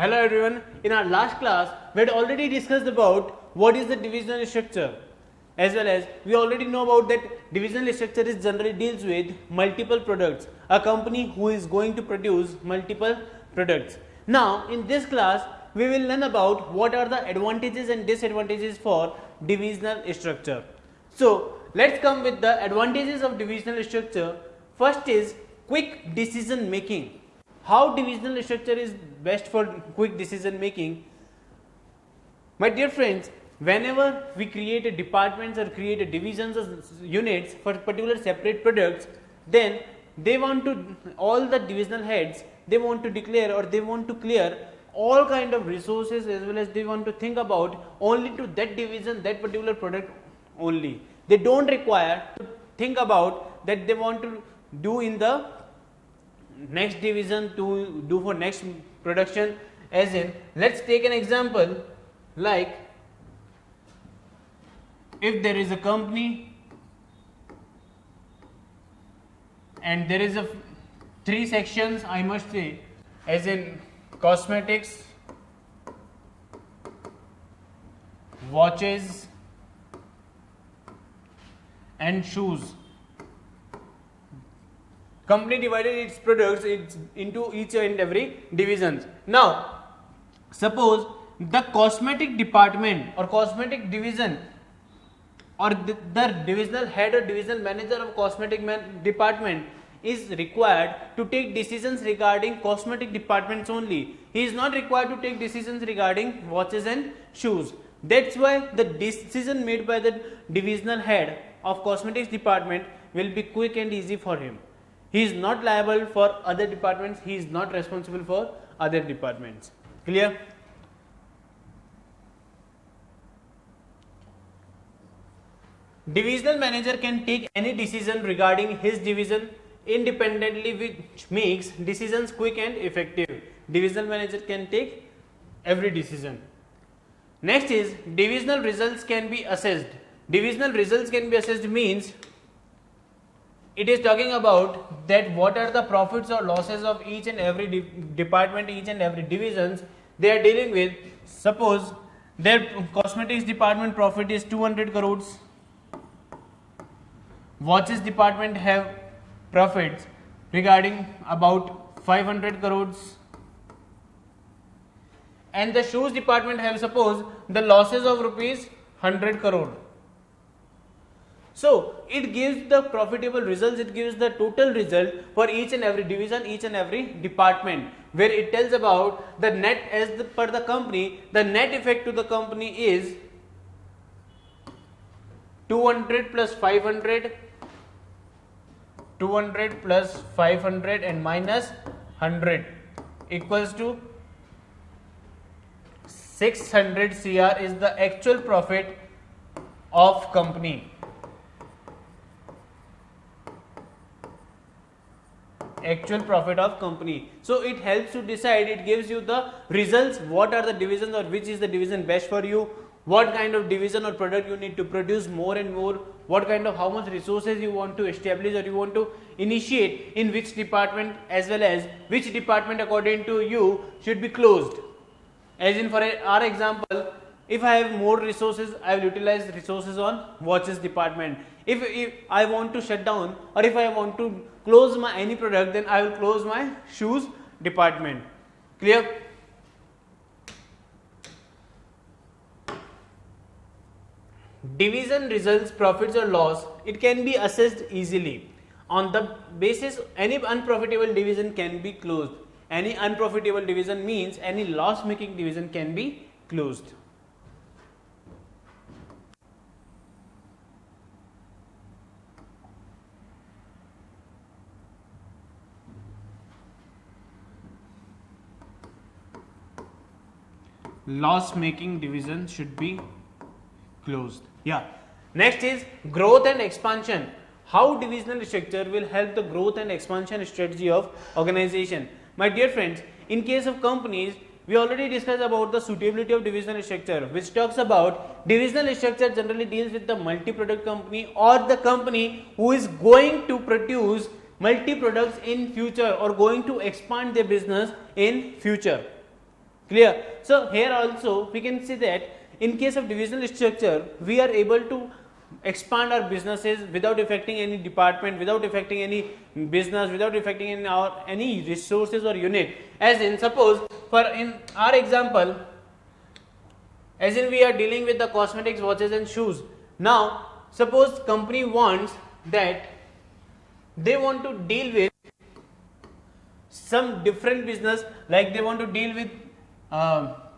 Hello everyone. In our last class, we had already discussed about what is the divisional structure, as well as we already know about that divisional structure is generally deals with multiple products, a company who is going to produce multiple products. Now in this class, we will learn about what are the advantages and disadvantages for divisional structure. So let's come with the advantages of divisional structure. First is quick decision making. How divisional structure is best for quick decision making? My dear friends, whenever we create a departments or create a divisions or units for particular separate products, then they want to, all the divisional heads, they want to declare or they want to clear all kind of resources, as well as they want to think about only to that division, that particular product only. They don't require to think about that they want to do in the next division to do for next production. As in, let's take an example, like if there is a company and there is a 3 sections, I must say, as in cosmetics, watches and shoes. Company divided its products into each and every divisions. Now, suppose the cosmetic department or cosmetic division or the divisional head or divisional manager of cosmetic department is required to take decisions regarding cosmetic departments only. He is not required to take decisions regarding watches and shoes. That's why the decision made by the divisional head of cosmetics department will be quick and easy for him. He is not liable for other departments, he is not responsible for other departments. Clear? Divisional manager can take any decision regarding his division independently, which makes decisions quick and effective. Divisional manager can take every decision. Next is divisional results can be assessed. Divisional results can be assessed means it is talking about that what are the profits or losses of each and every department, each and every divisions they are dealing with. Suppose their cosmetics department profit is 200 crores, watches department have profits regarding about 500 crores, and the shoes department have, suppose, the losses of rupees 100 crore. So it gives the profitable results, it gives the total result for each and every division, each and every department, where it tells about the net as per the company, the net effect to the company is 200 plus 500, 200 plus 500 and minus 100 equals to 600 CR is the actual profit of company. Actual profit of company. So it helps to decide, it gives you the results, what are the divisions or which is the division best for you, what kind of division or product you need to produce more and more, what kind of, how much resources you want to establish or you want to initiate in which department, as well as which department according to you should be closed. As in, for our example, if I have more resources, I will utilize resources on watches department. If I want to shut down or if I want to close my any product, then I will close my shoes department. Clear? Division results, profits or loss, it can be assessed easily. On the basis, any unprofitable division can be closed. Any unprofitable division means any loss making division can be closed. Loss making division should be closed. Yeah. Next is growth and expansion. How divisional structure will help the growth and expansion strategy of organization. My dear friends, in case of companies, we already discussed about the suitability of divisional structure, which talks about divisional structure generally deals with the multi-product company or the company who is going to produce multi products in future or going to expand their business in future. Clear? So here also we can see that in case of divisional structure, we are able to expand our businesses without affecting any department, without affecting any business, without affecting any resources or unit. As in, suppose for in our example, as in we are dealing with the cosmetics, watches and shoes. Now suppose company wants that they want to deal with some different business, like they want to deal with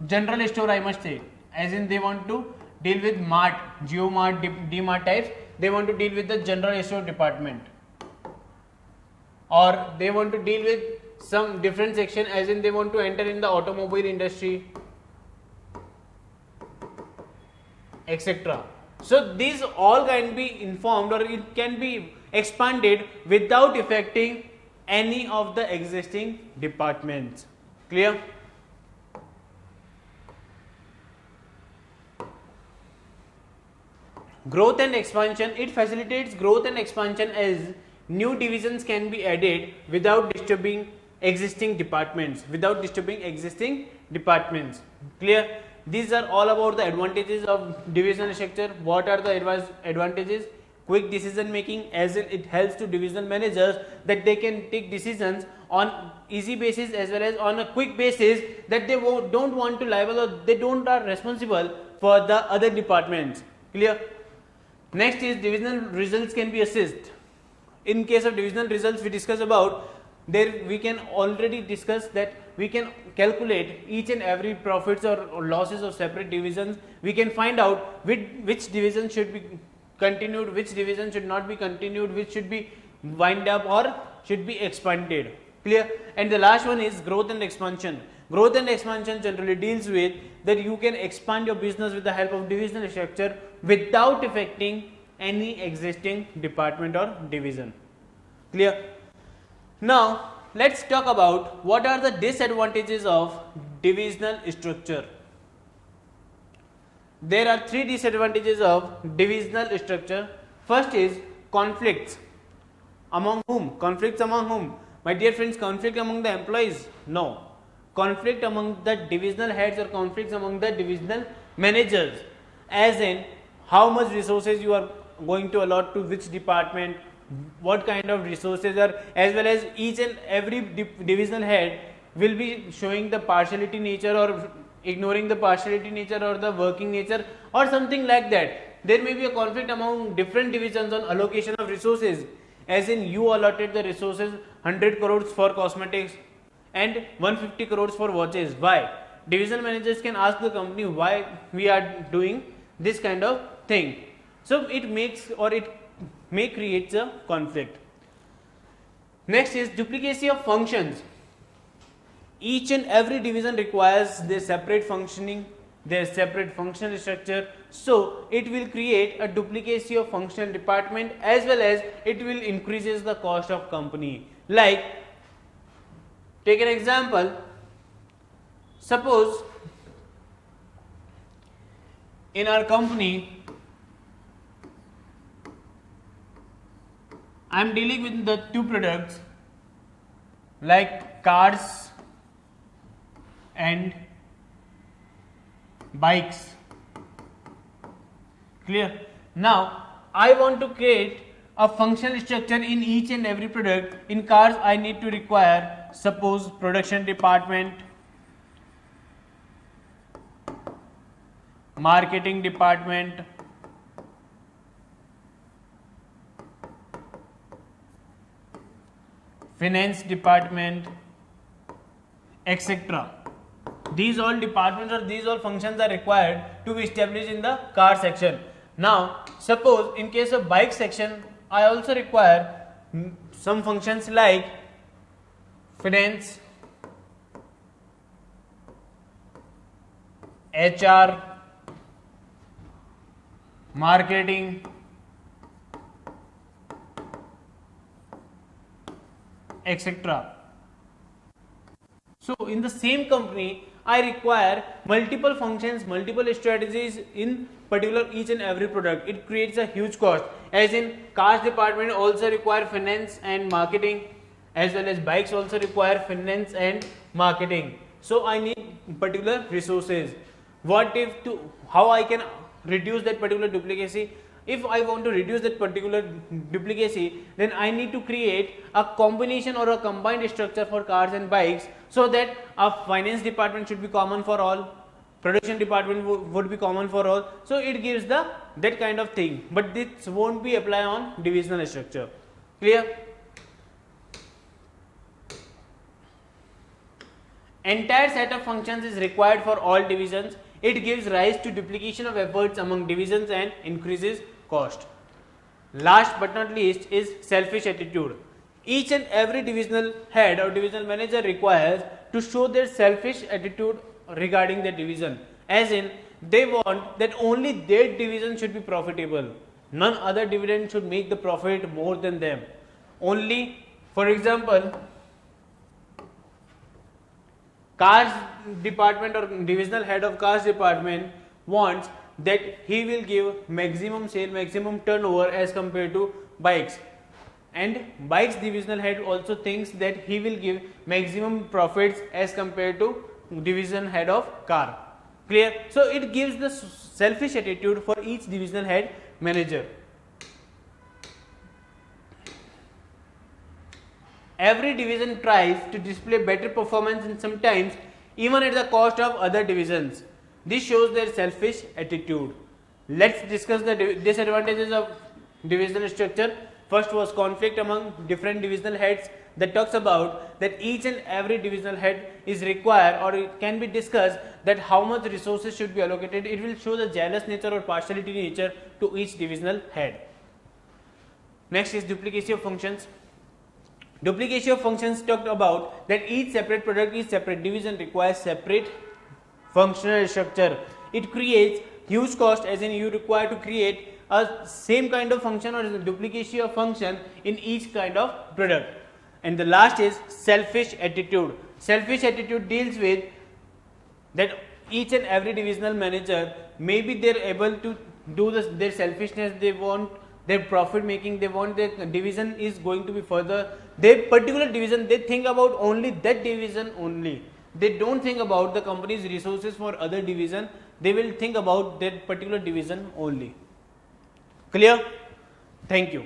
general store, I must say, as in they want to deal with mart, Geo Mart, D Mart types. They want to deal with the general store department, or they want to deal with some different section, as in they want to enter in the automobile industry, etc. So these all can be informed, or it can be expanded without affecting any of the existing departments. Clear? Growth and expansion. It facilitates growth and expansion as new divisions can be added without disturbing existing departments. Clear? These are all about the advantages of divisional structure. What are the advantages? Quick decision making, as in it helps to divisional managers that they can take decisions on easy basis as well as on a quick basis, that they don't want to liable, or they don't are responsible for the other departments. Clear? Next is divisional results can be assessed. In case of divisional results, we discuss about there, we can already discuss that we can calculate each and every profits or losses of separate divisions. We can find out which division should be continued, which division should not be continued, which should be wind up or should be expanded. Clear? And the last one is growth and expansion. Growth and expansion generally deals with that you can expand your business with the help of divisional structure without affecting any existing department or division. Clear? Now let's talk about what are the disadvantages of divisional structure. There are three disadvantages of divisional structure. First is conflicts. Among whom? Conflicts among whom? My dear friends, conflict among the employees? No. Conflict among the divisional heads or conflicts among the divisional managers, as in how much resources you are going to allot to which department, what kind of resources are, as well as each and every divisional head will be showing the partiality nature or ignoring the partiality nature or the working nature or something like that. There may be a conflict among different divisions on allocation of resources, as in you allotted the resources 100 crores for cosmetics and 150 crores for watches. Why? Divisional managers can ask the company why we are doing this kind of thing. So it makes, or it may create a conflict. Next is duplicacy of functions. Each and every division requires their separate functioning, their separate functional structure, so it will create a duplicacy of functional department, as well as it will increases the cost of company. Like, take an example. Suppose in our company I am dealing with the two products like cars and bikes. Clear? Now I want to create a functional structure in each and every product. In cars I need to require, suppose, production department, marketing department, finance department, etc. These all departments or these all functions are required to be established in the car section. Now suppose in case of bike section I also require some functions like finance, HR, marketing, etc. So in the same company I require multiple functions, multiple strategies in particular each and every product. It creates a huge cost, as in cars department also require finance and marketing, as well as bikes also require finance and marketing. So I need particular resources. What if to how I can reduce that particular duplicacy? If I want to reduce that particular duplicacy, then I need to create a combination or a combined structure for cars and bikes, so that a finance department should be common for all, production department would be common for all. So it gives the that kind of thing, but this won't be apply on divisional structure. Clear? Entire set of functions is required for all divisions. It gives rise to duplication of efforts among divisions and increases cost. Last but not least is selfish attitude. Each and every divisional head or divisional manager requires to show their selfish attitude regarding the division, as in they want that only their division should be profitable. None other division should make the profit more than them. Only, for example, cars department or divisional head of cars department wants that he will give maximum sale, maximum turnover as compared to bikes, and bikes divisional head also thinks that he will give maximum profits as compared to division head of car. Clear? So it gives the selfish attitude for each divisional head manager. Every division tries to display better performance, and sometimes even at the cost of other divisions. This shows their selfish attitude. Let's discuss the disadvantages of divisional structure. First was conflict among different divisional heads, that talks about that each and every divisional head is required, or it can be discussed that how much resources should be allocated. It will show the jealous nature or partiality nature to each divisional head. Next is duplicacy of functions. Duplication of functions talked about that each separate product, each separate division requires separate functional structure. It creates huge cost, as in you require to create a same kind of function or duplication of function in each kind of product. And the last is selfish attitude. Selfish attitude deals with that each and every divisional manager, maybe they are able to do this, their selfishness, they want their profit making, they want their division is going to be further, their particular division, they think about only that division only. They don't think about the company's resources for other division, they will think about that particular division only. Clear? Thank you.